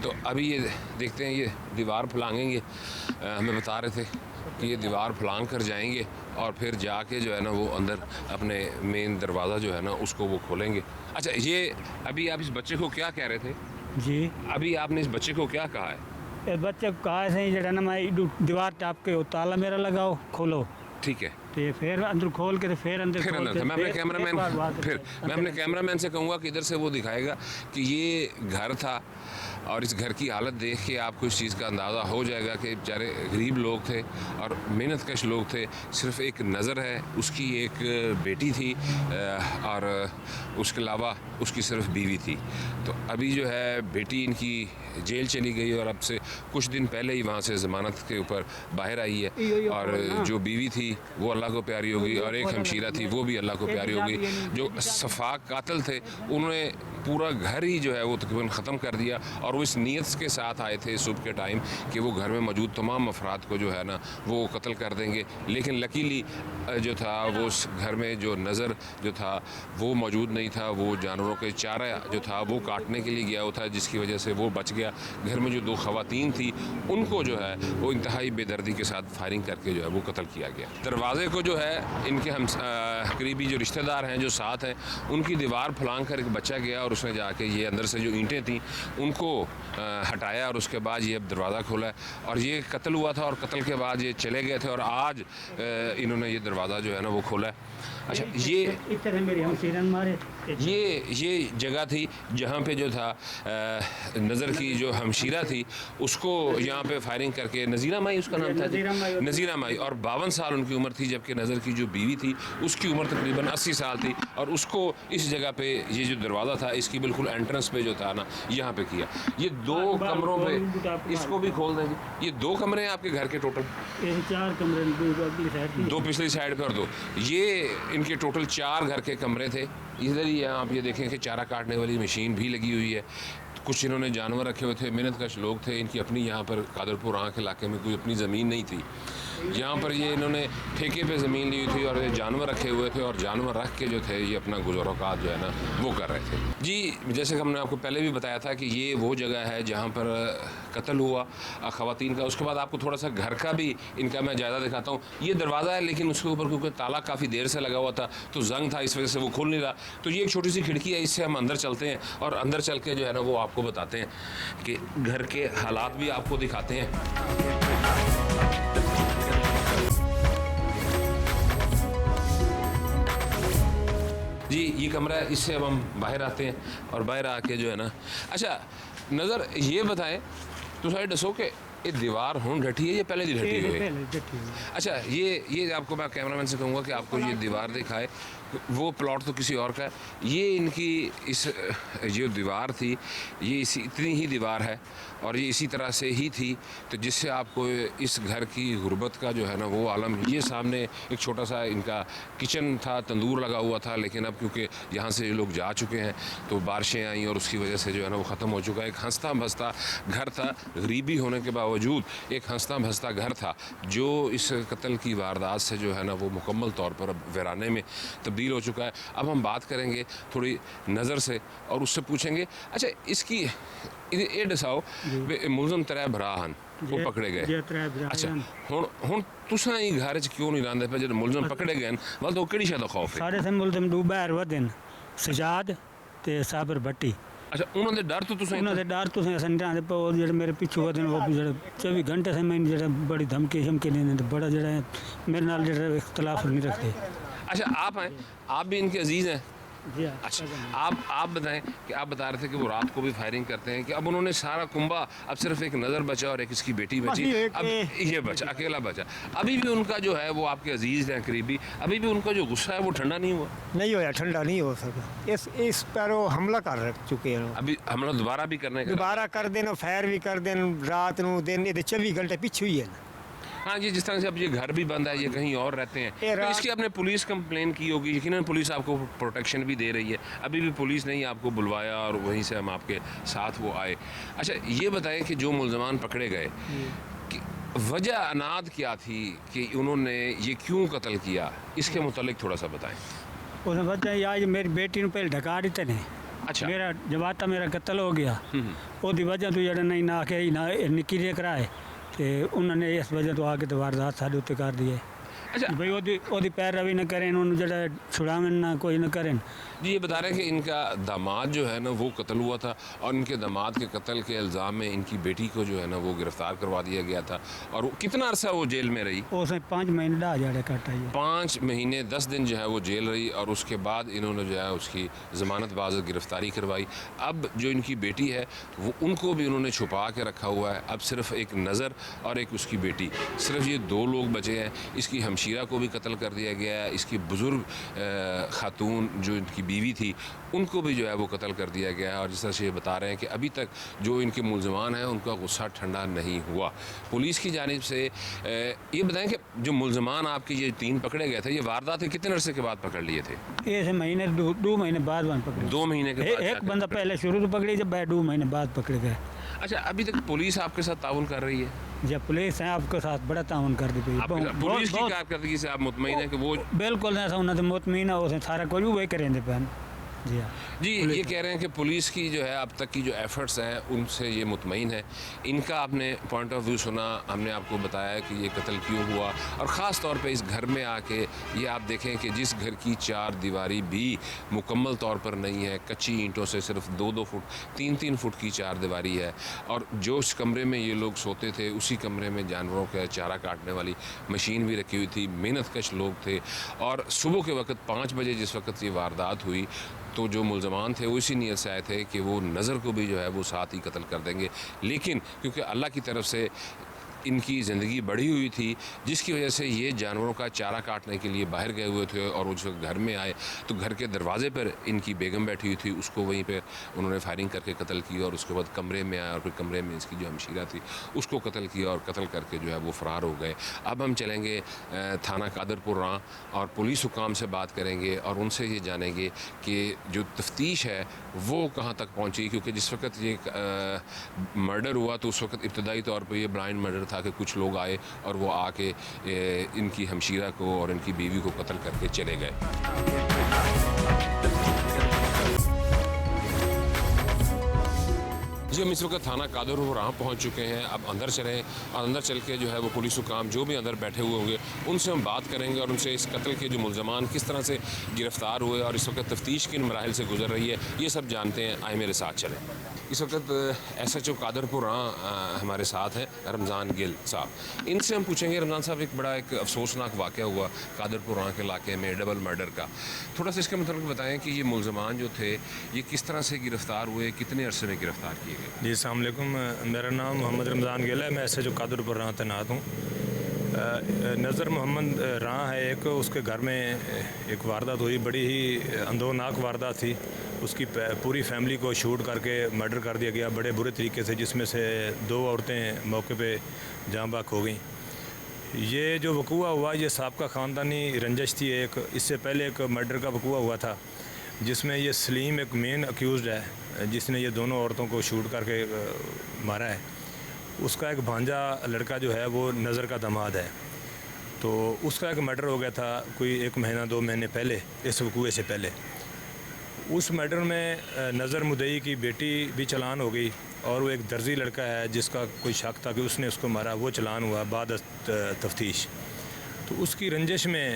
تو ابھی یہ دیکھتے ہیں، یہ دیوار پھلانگیں گے، ہمیں بتا رہے تھے کہ یہ دیوار پھلانگ کر جائیں گے اور پھر جا کے جو ہے نا وہ اندر اپنے مین دروازہ جو ہے نا اس کو وہ کھولیں گے۔ اچھا، یہ ابھی آپ اس بچے کو کیا کہہ رہے تھے؟ جی، ابھی آپ نے اس بچے کو کیا کہا ہے؟ اے بچے کو کہا ہے جڑا نا میں دیوار ٹاپ کے تالا میرا لگاؤ، کھولو۔ ٹھیک ہے۔ پھر اندر کھول کے پھر اندر میں اپنے کیمرہ مین سے کہوں گا کہ ادھر سے وہ دکھائے گا کہ یہ گھر تھا، اور اس گھر کی حالت دیکھ کے آپ کو اس چیز کا اندازہ ہو جائے گا کہ بیچارے غریب لوگ تھے اور محنت کش لوگ تھے۔ صرف ایک نظر ہے، اس کی ایک بیٹی تھی اور اس کے علاوہ اس کی صرف بیوی تھی۔ تو ابھی جو ہے بیٹی ان کی جیل چلی گئی اور اب سے کچھ دن پہلے ہی وہاں سے ضمانت کے اوپر باہر آئی ہے، اور جو بیوی تھی وہ اللہ کو پیاری ہوگی اور ایک ہمشیرہ تھی وہ بھی اللہ کو پیاری ہوگی۔ جو صفاق قاتل تھے انہوں نے پورا گھر ہی جو ہے وہ تقریباً ختم کر دیا، اور وہ اس نیت کے ساتھ آئے تھے صبح کے ٹائم کہ وہ گھر میں موجود تمام افراد کو جو ہے نا وہ قتل کر دیں گے، لیکن لکیلی جو تھا وہ اس گھر میں جو نظر جو تھا وہ موجود نہیں تھا، وہ جانوروں کے چارہ جو تھا وہ کاٹنے کے لیے گیا ہوا تھا، جس کی وجہ سے وہ بچ گیا۔ گھر میں جو 2 خواتین تھی ان کو جو ہے وہ انتہائی بے دردی کے ساتھ فائرنگ کر کے جو ہے وہ قتل کیا گیا۔ دروازے کو جو ہے ان کے ہم قریبی جو رشتہ دار ہیں جو ساتھ ہیں ان کی دیوار پھلانگ کر ایک بچہ گیا، اور اس نے جا کے یہ اندر سے جو اینٹیں تھیں ان کو ہٹایا، اور اس کے بعد یہ اب دروازہ کھولا ہے، اور یہ قتل ہوا تھا، اور قتل کے بعد یہ چلے گئے تھے، اور آج انہوں نے یہ دروازہ جو ہے نا وہ کھولا ہے۔ اچھا، یہ جگہ تھی جہاں پہ جو تھا نظر کی جو ہمشیرہ تھی اس کو یہاں پہ فائرنگ کر کے، نذیرہ مائی اس کا نام تھا، نذیرہ مائی، اور 52 سال ان کی عمر تھی، جبکہ نظر کی جو بیوی تھی اس کی عمر تقریباً 80 سال تھی، اور اس کو اس جگہ پہ یہ جو دروازہ تھا اس کی بالکل انٹرنس پہ جو تھا نا یہاں پہ کیا۔ یہ 2 کمروں پہ، اس کو بھی کھول دیں جی، یہ 2 کمرے ہیں آپ کے گھر کے ٹوٹل؟ 4 کمرے، 2 پچھلی سائڈ پہ اور 2، یہ ان کے ٹوٹل 4 گھر کے کمرے تھے۔ ادھر ہی آپ یہ دیکھیں کہ چارہ کاٹنے والی مشین بھی لگی ہوئی ہے، کچھ انہوں نے جانور رکھے ہوئے تھے، محنت کش لوگ تھے، ان کی اپنی یہاں پر قادرپور آنکھ علاقے میں کوئی اپنی زمین نہیں تھی، یہاں پر یہ انہوں نے ٹھیکے پہ زمین لی ہوئی تھی، اور یہ جانور رکھے ہوئے تھے، اور جانور رکھ کے جو تھے یہ اپنا گزر اوقات جو ہے نا وہ کر رہے تھے۔ جی جیسے کہ ہم نے آپ کو پہلے بھی بتایا تھا کہ یہ وہ جگہ ہے جہاں پر قتل ہوا خواتین کا۔ اس کے بعد آپ کو تھوڑا سا گھر کا بھی ان کا میں جائزہ دکھاتا ہوں۔ یہ دروازہ ہے لیکن اس کے اوپر کیونکہ تالا کافی دیر سے لگا ہوا تھا تو زنگ تھا، اس وجہ سے وہ کھل نہیں رہا، تو یہ ایک چھوٹی سی کھڑکی ہے، اس سے ہم اندر چلتے ہیں، اور اندر چل کے جو ہے نا وہ آپ کو بتاتے ہیں کہ گھر کے حالات بھی آپ کو دکھاتے ہیں۔ جی یہ کمرہ ہے، اس سے اب ہم باہر آتے ہیں، اور باہر آ کے جو ہے نا اچھا نظر یہ بتائیں تو سارے دسو کہ یہ دیوار ہوں ڈھٹی ہے یا پہلے دی ڈھٹی ہوئی ہے؟ اچھا یہ آپ کو میں کیمرہ مین سے کہوں گا کہ آپ کو یہ دیوار دکھائے، وہ پلاٹ تو کسی اور کا ہے، یہ ان کی اس جو دیوار تھی یہ اتنی ہی دیوار ہے، اور یہ اسی طرح سے ہی تھی، تو جس سے آپ کو اس گھر کی غربت کا جو ہے نا وہ عالم۔ یہ سامنے ایک چھوٹا سا ان کا کچن تھا، تندور لگا ہوا تھا، لیکن اب کیونکہ یہاں سے یہ لوگ جا چکے ہیں تو بارشیں آئیں اور اس کی وجہ سے جو ہے نا وہ ختم ہو چکا ہے۔ ایک ہنستا بھستا گھر تھا، غریبی ہونے کے باوجود ایک ہنستا بھستا گھر تھا، جو اس قتل کی واردات سے جو ہے نا وہ مکمل طور پر اب ویرانے میں تبدیل ہو چکا ہے۔ اب ہم بات کریں گے تھوڑی نظر سے، اور اس سے پوچھیں گے اچھا اس کی یہ دساؤ ملزم 3 بھرا ہن وہ پکڑے گئے، اچھا ہن تساں ہی گھر چ کیوں نہیں رہندے پے جے ملزم پکڑے گئے ول تو کیڑی شے دا خوف ہے؟ سارے سے ملزم 2 باہر ودن، سجاد تے صابر بٹی۔ اچھا انہوں نے ڈر تو تساں انہوں نے ڈر تو اساں دے پے جڑے میرے پیچھے ودن وہ جڑے 24 گھنٹے سے میں جڑا بڑی دھمکی شمکی دیندے تے بڑا جڑا میرے نال جڑا اختلاف نہیں رکھتے۔ اچھا آپ ہیں، آپ بھی ان کے عزیز ہیں؟ جی اچھا آپ بتائیں کہ آپ بتا رہے تھے کہ وہ رات کو بھی فائرنگ کرتے ہیں، کہ اب انہوں نے سارا کنبہ، اب صرف ایک نظر بچا اور ایک اس کی بیٹی بچی، اب یہ بچا، اکیلا بچا، ابھی بھی ان کا جو ہے وہ آپ کے عزیز ہیں قریبی، ابھی بھی ان کا جو غصہ ہے وہ ٹھنڈا نہیں ہوا؟ نہیں ہوا، ٹھنڈا نہیں ہو سکا، اس پر وہ حملہ کر چکے ہیں، ابھی حملہ دوبارہ بھی کرنے کا؟ دوبارہ کر دین، فائر بھی کر دین، رات نو دن 24 گھنٹے پیچھے ہوئی ہے نا۔ ہاں جی، جس طرح سے اب یہ گھر بھی بند ہے، یہ کہیں اور رہتے ہیں، تو اس کی آپ نے پولیس کمپلین کی ہوگی، یقیناً پولیس آپ کو پروٹیکشن بھی دے رہی ہے، ابھی بھی پولیس نے آپ کو بلوایا اور وہیں سے ہم آپ کے ساتھ وہ آئے۔ اچھا یہ بتائیں کہ جو ملزمان پکڑے گئے وجہ اناد کیا تھی کہ انہوں نے یہ کیوں قتل کیا، اس کے متعلق تھوڑا سا بتائیں۔ اس نے وجہ یہ میری بیٹی نو پہلے ڈھکا دیتے نے، اچھا میرا جب آتا میرا قتل ہو گیا وہ دی وجہ تو جڑا نہیں نہ کہ نکی دے کرائے تے انہوں نے اس وجہ تو آ کے تو واردات سارے اتنے کر دیے۔ اچھا بھائی وہ پیروی نہ کریں، انہوں جڑا چھڑاون نہ کوئی نہ کریں۔ جی یہ بتا رہے ہیں کہ ان کا داماد جو ہے نا وہ قتل ہوا تھا، اور ان کے داماد کے قتل کے الزام میں ان کی بیٹی کو جو ہے نا وہ گرفتار کروا دیا گیا تھا، اور کتنا عرصہ وہ جیل میں رہی؟ اس نے 5 مہینے ڈا جاڑے کاٹا ہے، 5 مہینے 10 دن جو ہے وہ جیل رہی، اور اس کے بعد انہوں نے جو ہے اس کی ضمانت باز گرفتاری کروائی۔ اب جو ان کی بیٹی ہے وہ ان کو بھی انہوں نے چھپا کے رکھا ہوا ہے، اب صرف ایک نظر اور ایک اس کی بیٹی، صرف یہ 2 لوگ بچے ہیں۔ اس کی ہمشیرہ ہمشیرہ کو بھی قتل کر دیا گیا ہے، اس کی بزرگ خاتون جو ان کی بیوی تھی ان کو بھی جو ہے وہ قتل کر دیا گیا ہے، اور جس طرح سے یہ بتا رہے ہیں کہ ابھی تک جو ان کے ملزمان ہیں ان کا غصہ ٹھنڈا نہیں ہوا پولیس کی جانب سے۔ یہ بتائیں کہ جو ملزمان آپ کے یہ 3 پکڑے گئے تھے، یہ واردات کتنے عرصے کے بعد پکڑ لیے تھے؟ ایسے مہینے 2 مہینے بعد پکڑے، 2 مہینے کے بعد ایک بندہ پہلے شروع تو پکڑی جب 2 مہینے بعد پکڑے گئے۔ اچھا، ابھی تک پولیس آپ کے ساتھ تعاون کر رہی ہے؟ جب پولیس ہیں آپ کے ساتھ بڑا تعاون کر دی پولیس کی کارکردگی سے آپ مطمئن ہیں کہ وہ بالکل ایسا ہونا تو مطمئن ہے، اسے سارا کچھ وہی کریں گے پہن۔ جی ہاں جی، یہ کہہ رہے ہیں کہ پولیس کی جو ہے اب تک کی جو ایفرٹس ہیں ان سے یہ مطمئن ہے۔ ان کا آپ نے پوائنٹ آف ویو سنا، ہم نے آپ کو بتایا کہ یہ قتل کیوں ہوا، اور خاص طور پہ اس گھر میں آ کے یہ آپ دیکھیں کہ جس گھر کی 4 دیواری بھی مکمل طور پر نہیں ہے، کچی اینٹوں سے صرف 2-2 فٹ 3-3 فٹ کی 4 دیواری ہے، اور جو اس کمرے میں یہ لوگ سوتے تھے اسی کمرے میں جانوروں کا چارہ کاٹنے والی مشین بھی رکھی ہوئی تھی، محنت کش لوگ تھے، اور صبح کے وقت 5 بجے جس وقت یہ واردات ہوئی تو جو ملزمان تھے وہ اسی نیت سے آئے تھے کہ وہ نظر کو بھی جو ہے وہ ساتھ ہی قتل کر دیں گے، لیکن کیونکہ اللہ کی طرف سے ان کی زندگی بڑھی ہوئی تھی جس کی وجہ سے یہ جانوروں کا چارہ کاٹنے کے لیے باہر گئے ہوئے تھے، اور اس وقت گھر میں آئے تو گھر کے دروازے پر ان کی بیگم بیٹھی ہوئی تھی، اس کو وہیں پہ انہوں نے فائرنگ کر کے قتل کیا، اور اس کے بعد کمرے میں آئے اور پھر کمرے میں اس کی جو ہمشیرہ تھی اس کو قتل کیا، اور قتل کر کے جو ہے وہ فرار ہو گئے۔ اب ہم چلیں گے تھانہ قادر پور راں اور پولیس حکام سے بات کریں گے اور ان سے یہ جانیں گے کہ جو تفتیش ہے وہ کہاں تک پہنچی، کیونکہ جس وقت یہ مرڈر ہوا تو اس وقت ابتدائی طور پہ یہ بلائنڈ مرڈر تھا کہ کچھ لوگ آئے اور وہ آ کے ان کی ہمشیرہ کو اور ان کی بیوی کو قتل کر کے چلے گئے۔ جی، ہم اس وقت تھانہ قادر پور راں پہنچ چکے ہیں، اب اندر چلیں اور اندر چل کے جو ہے وہ پولیس حکام جو بھی اندر بیٹھے ہوئے ہوں گے ان سے ہم بات کریں گے، اور ان سے اس قتل کے جو ملزمان کس طرح سے گرفتار ہوئے اور اس وقت تفتیش کن مراحل سے گزر رہی ہے یہ سب جانتے ہیں۔ آئے میرے ساتھ چلیں۔ اس وقت SHO قادر پور راں ہمارے ساتھ ہیں رمضان گل صاحب، ان سے ہم پوچھیں گے رمضان صاحب ایک بڑا ایک افسوسناک واقعہ ہوا قادر پور راں کے علاقے میں ڈبل مرڈر کا، تھوڑا سا اس کے متعلق بتائیں کہ یہ ملزمان جو تھے یہ کس طرح سے گرفتار ہوئے، کتنے عرصے میں گرفتار کیے گئے؟ جی السلام علیکم، میرا نام محمد رمضان گل ہے، میں SHO قادر پور راں تعینات ہوں۔ نظر محمد راں ہے ایک، اس کے گھر میں ایک واردات ہوئی، بڑی ہی اندوناک واردات تھی، اس کی پوری فیملی کو شوٹ کر کے مرڈر کر دیا گیا بڑے برے طریقے سے، جس میں سے 2 عورتیں موقع پہ جاں بحق ہو گئیں۔ یہ جو وقوع ہوا یہ سابقہ خاندانی رنجش تھی ایک، اس سے پہلے ایک مرڈر کا وقوع ہوا تھا جس میں یہ سلیم ایک مین اکیوزڈ ہے جس نے یہ دونوں عورتوں کو شوٹ کر کے مارا ہے، اس کا ایک بھانجا لڑکا جو ہے وہ نظر کا داماد ہے، تو اس کا ایک مرڈر ہو گیا تھا کوئی 1 مہینہ 2 مہینے پہلے، اس وقوع سے پہلے۔ اس مرڈر میں نظر مدعی کی بیٹی بھی چلان ہو گئی، اور وہ ایک درزی لڑکا ہے جس کا کوئی شک تھا کہ اس نے اس کو مارا، وہ چلان ہوا بعد تفتیش۔ تو اس کی رنجش میں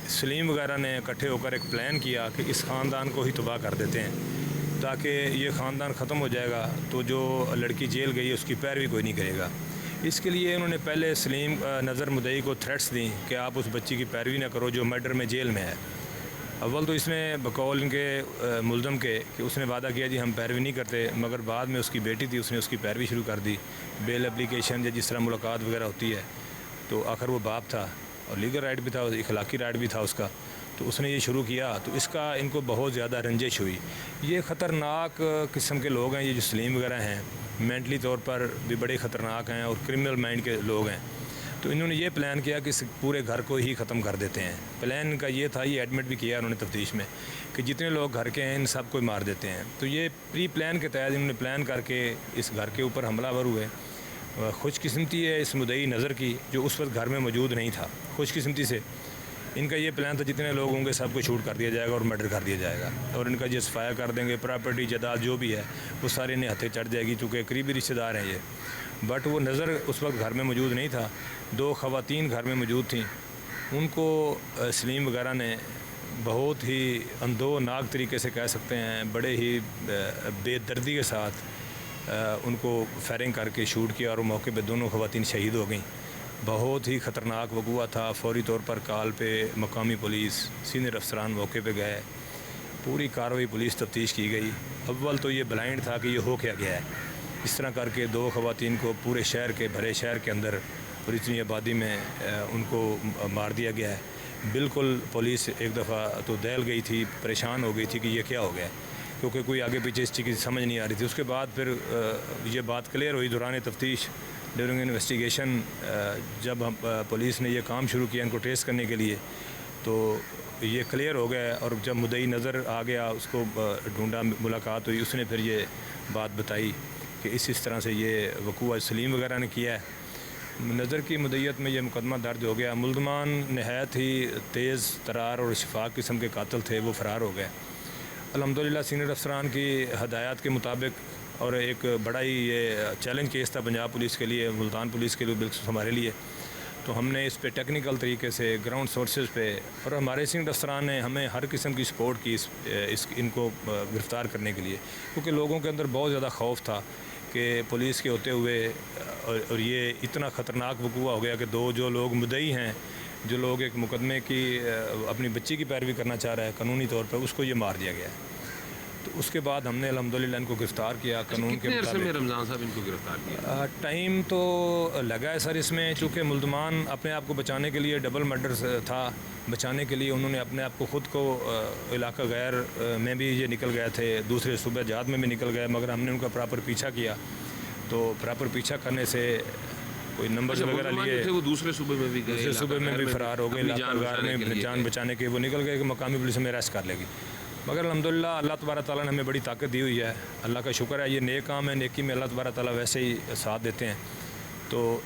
سلیم وغیرہ نے اکٹھے ہو کر ایک پلان کیا کہ اس خاندان کو ہی تباہ کر دیتے ہیں تاکہ یہ خاندان ختم ہو جائے گا تو جو لڑکی جیل گئی اس کی پیروی کوئی نہیں کرے گا۔ اس کے لیے انہوں نے پہلے سلیم نظر مدعی کو تھریٹس دیں کہ آپ اس بچی کی پیروی نہ کرو جو مرڈر میں جیل میں ہے۔ اول تو اس میں بقول ان کے ملزم کے کہ اس نے وعدہ کیا جی ہم پیروی نہیں کرتے، مگر بعد میں اس کی بیٹی تھی، اس نے اس کی پیروی شروع کر دی، بیل اپلیکیشن یا جس طرح ملاقات وغیرہ ہوتی ہے، تو آخر وہ باپ تھا اور لیگل رائٹ بھی تھا، اخلاقی رائٹ بھی تھا اس کا، تو اس نے یہ شروع کیا، تو اس کا ان کو بہت زیادہ رنجش ہوئی۔ یہ خطرناک قسم کے لوگ ہیں، یہ جو سلیم وغیرہ ہیں مینٹلی طور پر بھی بڑے خطرناک ہیں اور کرمنل مائنڈ کے لوگ ہیں، تو انہوں نے یہ پلان کیا کہ اس پورے گھر کو ہی ختم کر دیتے ہیں۔ پلان کا یہ تھا، یہ ایڈمٹ بھی کیا انہوں نے تفتیش میں، کہ جتنے لوگ گھر کے ہیں ان سب کو مار دیتے ہیں۔ تو یہ پری پلان کے تحت انہوں نے پلان کر کے اس گھر کے اوپر حملہ ور ہوئے۔ خوش قسمتی ہے اس مدعی نظر کی جو اس وقت گھر میں موجود نہیں تھا، خوش قسمتی سے ان کا یہ پلان تھا جتنے لوگ ہوں گے سب کو شوٹ کر دیا جائے گا اور مرڈر کر دیا جائے گا، اور ان کا جو صفایا کر دیں گے، پراپرٹی جائیداد جو بھی ہے وہ سارے انہیں ہتھے چڑھ جائے گی، چونکہ قریبی رشتہ دار ہیں یہ۔ بٹ وہ نظر اس وقت گھر میں موجود نہیں تھا، 2 خواتین گھر میں موجود تھیں، ان کو سلیم وغیرہ نے بہت ہی اندوناک طریقے سے کہہ سکتے ہیں، بڑے ہی بے دردی کے ساتھ ان کو فائرنگ کر کے شوٹ کیا، اور وہ موقع پہ دونوں خواتین شہید ہو گئیں۔ بہت ہی خطرناک وقوع تھا، فوری طور پر کال پہ مقامی پولیس سینئر افسران موقع پہ گئے، پوری کارروائی پولیس تفتیش کی گئی۔ اول تو یہ بلائنڈ تھا کہ یہ ہو کیا گیا ہے، اس طرح کر کے 2 خواتین کو پورے شہر کے بھرے شہر کے اندر اور اتنی آبادی میں ان کو مار دیا گیا ہے. بالکل پولیس ایک دفعہ تو دہل گئی تھی, پریشان ہو گئی تھی کہ یہ کیا ہو گیا, کیونکہ کوئی آگے پیچھے اس چیز کی سمجھ نہیں آ رہی تھی. اس کے بعد پھر یہ بات کلیئر ہوئی دوران تفتیش, ڈیورنگ انویسٹیگیشن, جب پولیس نے یہ کام شروع کیا ان کو ٹریس کرنے کے لیے, تو یہ کلیئر ہو گیا. اور جب مدعی نظر آ گیا, اس کو ڈھونڈا, ملاقات ہوئی, اس نے پھر یہ بات بتائی کہ اس طرح سے یہ وقوع سلیم وغیرہ نے کیا ہے. نظر کی مدعیت میں یہ مقدمہ درج ہو گیا. ملزمان نہایت ہی تیز ترار اور شفاق قسم کے قاتل تھے, وہ فرار ہو گئے. الحمدللہ سینئر افسران کی ہدایات کے مطابق, اور ایک بڑا ہی یہ چیلنج کیس تھا پنجاب پولیس کے لیے, ملتان پولیس کے لیے, بالکل ہمارے لیے, تو ہم نے اس پہ ٹیکنیکل طریقے سے گراؤنڈ سورسز پہ, اور ہمارے سینئر افسران نے ہمیں ہر قسم کی سپورٹ کی ان کو گرفتار کرنے کے لیے, کیونکہ لوگوں کے اندر بہت زیادہ خوف تھا کہ پولیس کے ہوتے ہوئے, اور یہ اتنا خطرناک وقوع ہو گیا کہ دو جو لوگ مدعی ہیں, جو لوگ ایک مقدمے کی اپنی بچی کی پیروی کرنا چاہ رہا ہے قانونی طور پر, اس کو یہ مار دیا گیا ہے. تو اس کے بعد ہم نے الحمدللہ ان کو گرفتار کیا قانون کے کتنے عرصے میں مطابق. رمضان صاحب ان کو گرفتار کیا؟ ٹائم تو لگا ہے سر اس میں, چونکہ ملزمان اپنے آپ کو بچانے کے لیے, ڈبل مرڈر تھا, بچانے کے لیے انہوں نے اپنے آپ کو خود کو علاقہ غیر میں بھی یہ نکل گئے تھے, دوسرے صوبہ جات میں بھی نکل گئے, مگر ہم نے ان کا پراپر پیچھا کیا. تو پراپر پیچھا کرنے سے کوئی نمبرز وغیرہ لیے, وہ دوسرے صوبے میں بھی گئے, دوسرے صوبے میں بھی فرار ہو گئے, علاقہ غیر میں جان بچانے کے وہ نکل گئے کہ مقامی پولیس ہمیں اریسٹ کر لے گی. مگر الحمدللہ اللہ تبارک تعالیٰ نے ہمیں بڑی طاقت دی ہوئی ہے, اللہ کا شکر ہے. یہ نیک کام ہے, نیکی میں اللہ تبارک تعالیٰ ویسے ہی ساتھ دیتے ہیں. تو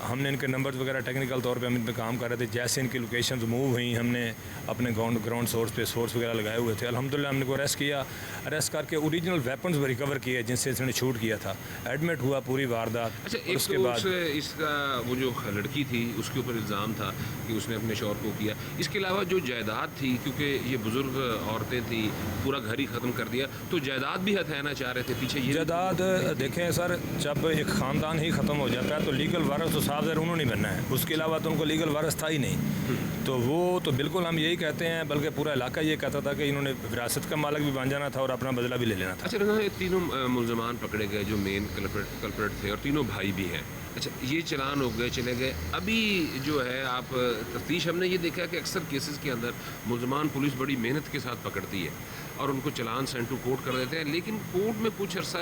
ہم نے ان کے نمبرز وغیرہ ٹیکنیکل طور پہ ہم ان پہ کام کر رہے تھے. جیسے ان کی لوکیشنز موو ہوئیں, ہم نے اپنے گراؤنڈ سورس پہ سورس وغیرہ لگائے ہوئے تھے. الحمدللہ ہم نے کو اریسٹ کیا, اریسٹ کر کے اوریجنل ویپنز بھی ریکور کیے جن سے اس نے شوٹ کیا تھا. ایڈمٹ ہوا پوری واردات. اچھا, اور اس کے بعد اس کا وہ جو لڑکی تھی اس کے اوپر الزام تھا کہ اس نے اپنے شوہر کو کیا. اس کے علاوہ جو جائیداد تھی, کیونکہ یہ بزرگ عورتیں تھیں, پورا گھر ہی ختم کر دیا, تو جائیداد بھی ہتھیانا چاہ رہے تھے پیچھے. یہ جائیداد دیکھیں سر, جب ایک خاندان ہی ختم ہو جاتا ہے تو لیگل وارث تو صاحب انہوں نے بننا ہے, اس کے علاوہ تو ان کو لیگل وارث تھا ہی نہیں. تو وہ تو بالکل ہم یہی کہتے ہیں, بلکہ پورا علاقہ یہ کہتا تھا کہ انہوں نے وراثت کا مالک بھی بن جانا تھا اور اپنا بدلہ بھی لے لینا تھا. اچھا رضا, یہ تینوں ملزمان پکڑے گئے جو مین کلپریٹ تھے, اور تینوں بھائی بھی ہیں. اچھا, یہ چلان ہو گئے, چلے گئے. ابھی جو ہے آپ تفتیش, ہم نے یہ دیکھا کہ اکثر کیسز کے اندر ملزمان پولیس بڑی محنت کے ساتھ پکڑتی ہے اور ان کو چلان سینڈ ٹو کورٹ کر دیتے ہیں, لیکن کورٹ میں کچھ عرصہ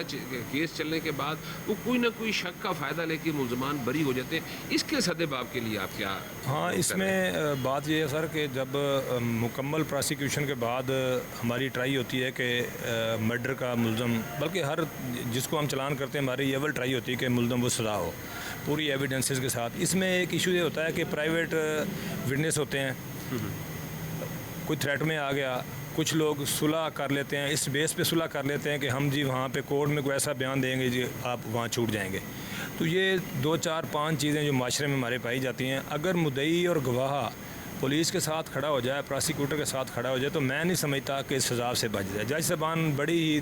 کیس چلنے کے بعد وہ کوئی نہ کوئی شک کا فائدہ لے کے ملزمان بری ہو جاتے ہیں. اس کے سدباب کے لیے آپ کیا؟ ہاں, اس میں بات یہ ہے سر کہ جب مکمل پراسیکیوشن کے بعد ہماری ٹرائی ہوتی ہے کہ مرڈر کا ملزم, بلکہ ہر جس کو ہم چلان کرتے ہیں ہماری یہ اول ٹرائی ہوتی ہے کہ ملزم وہ سزا ہو پوری ایویڈنسز کے ساتھ. اس میں ایک ایشو یہ ہوتا ہے کہ پرائیویٹ وٹنس ہوتے ہیں, کوئی تھریٹ میں آ گیا, کچھ لوگ صلح کر لیتے ہیں, اس بیس پہ صلح کر لیتے ہیں کہ ہم جی وہاں پہ کورٹ میں کوئی ایسا بیان دیں گے جی آپ وہاں چھوٹ جائیں گے. تو یہ 2 4 5 چیزیں جو معاشرے میں ہمارے پائی جاتی ہیں. اگر مدعی اور گواہ پولیس کے ساتھ کھڑا ہو جائے, پراسیکیوٹر کے ساتھ کھڑا ہو جائے, تو میں نہیں سمجھتا کہ اس سزا سے بچ جائے. جج صاحبان بڑی ہی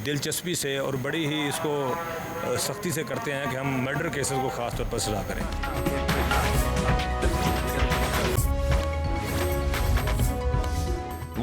دلچسپی سے اور بڑی ہی اس کو سختی سے کرتے ہیں کہ ہم مرڈر کیسز کو خاص طور پر سزا کریں.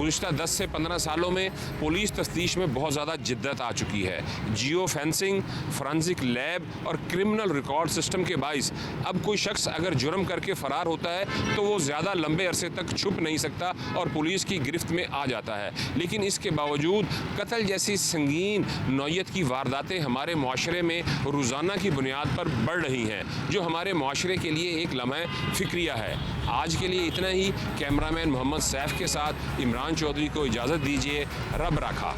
گزشتہ 10 سے 15 سالوں میں پولیس تفتیش میں بہت زیادہ جدت آ چکی ہے. جیو فینسنگ, فورنزک لیب اور کرمنل ریکارڈ سسٹم کے باعث اب کوئی شخص اگر جرم کر کے فرار ہوتا ہے تو وہ زیادہ لمبے عرصے تک چھپ نہیں سکتا اور پولیس کی گرفت میں آ جاتا ہے. لیکن اس کے باوجود قتل جیسی سنگین نوعیت کی وارداتیں ہمارے معاشرے میں روزانہ کی بنیاد پر بڑھ رہی ہیں, جو ہمارے معاشرے کے لیے ایک لمحہ فکریہ ہے. آج کے لیے اتنا ہی. کیمرہ مین محمد سیف کے ساتھ عمران چودھری کو اجازت دیجیے. رب رکھا.